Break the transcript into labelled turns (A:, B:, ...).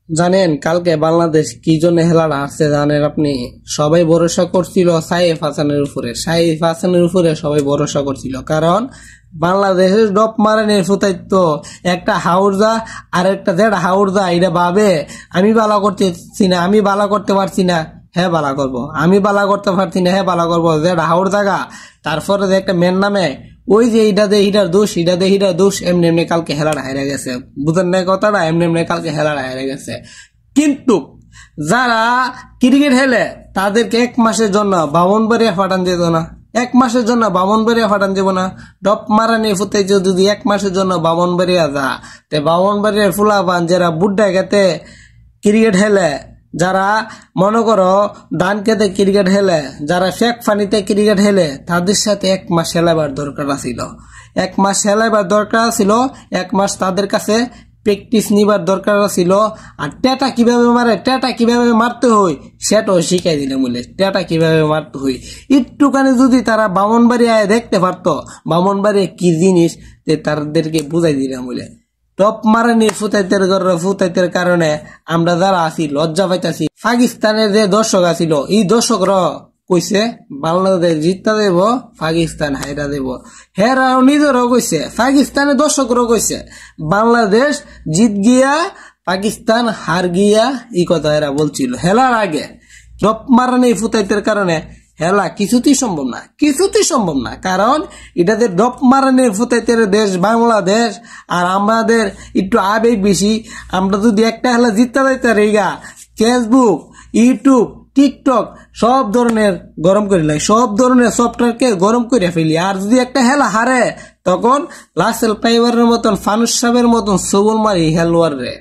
A: জানেন কালকে বাংলাদেশ কি জন্য হেলাটা হারছে জানেন আপনি? সবাই ভরসা করছিল সাইফ হাসানের উপরে সবাই ভরসা করছিল, কারণ বাংলাদেশের ডপ মারানের ফুতাইত একটা হাউরজা আর একটা যেটা হাউরজা এটা ভাবে আমি বালা করতেছি না, আমি বালা করতে পারছি না, হ্যাঁ বালা করবো, আমি বালা করতে পারছি না, হ্যাঁ বালা করবো, যেটা হাউর জায়গা। তারপরে যে একটা মেন নামে ওই যে এটা দে হিটার দোষ এমনি এমনি কালকে হেলাটা হেরে গেছে। বুঝেন না কথাটা? এমনি এমনি কালকে হেলাটা হেরে গেছে। কিন্তু যারা ক্রিকেট খেলে তাদেরকে 1 মাসের জন্য বামনবাড়িয়া ফাটান যেত না, 1 মাসের জন্য বামনবাড়িয়া ফাটান যাব না। ডপ মারানি ফুটে যদি 1 মাসের জন্য বামনবাড়িয়া যা, তে বামনবাড়িয়ার ফুলাবান যারা বুড্ডা খেতে ক্রিকেট খেলে, যারা মনে করো ধান খেতে ক্রিকেট খেলে, যারা ফেক ফানিতে ক্রিকেট খেলে, তাদের সাথে 1 মাস খেলাবার দরকার ছিল। 1 মাস খেলাবার দরকার ছিল, 1 মাস তাদের কাছে প্র্যাকটিস নিবার দরকার ছিল। আর টেটা কিভাবে মারতে হয় সেটাও শিখাই দিলে বলে, টেটা কিভাবে মারতে হয় একটুখানি যদি তারা বামনবাড়িয়ায় দেখতে পারতো বামনবাড়িয়া কি জিনিস, তাদেরকে বুঝাই দিলাম বলে। টপ মারানির ফুতাইতের কারণে আমরা যারা আছি লজ্জা পাইতাছি। পাকিস্তানের যে দর্শক আছিল, এই দর্শকরা কইছে বাংলাদেশ জিততে দেব, পাকিস্তান হাইরা দেব। হেরাও নিজেরাও কইছে, পাকিস্তানের দর্শকরাও কইছে বাংলাদেশ জিত গিয়া পাকিস্তান হার গিয়া, এই কথা এরা বলছিল হেলার আগে। টপ মারানি ফুতাইতের কারণে হেলা কিছুতেই সম্ভব না, কারণ এটাদের ডপ মারানের ফুতাইতের দেশ বাংলাদেশ। আর আমাদের একটু আবেগ বেশি, আমরা যদি একটা হেলা জিততে যাইতে রেগা ফেসবুক, ইউটিউব, টিকটক সব ধরনের গরম করে লাই, সব ধরনের সফটওয়্যারকে গরম করে ফেলি। আর যদি একটা হেলা হারে তখন লাসেল পাইবারের মতন, ফানুস সাহেবের মতন সবল মারি হেলোয়ার রে।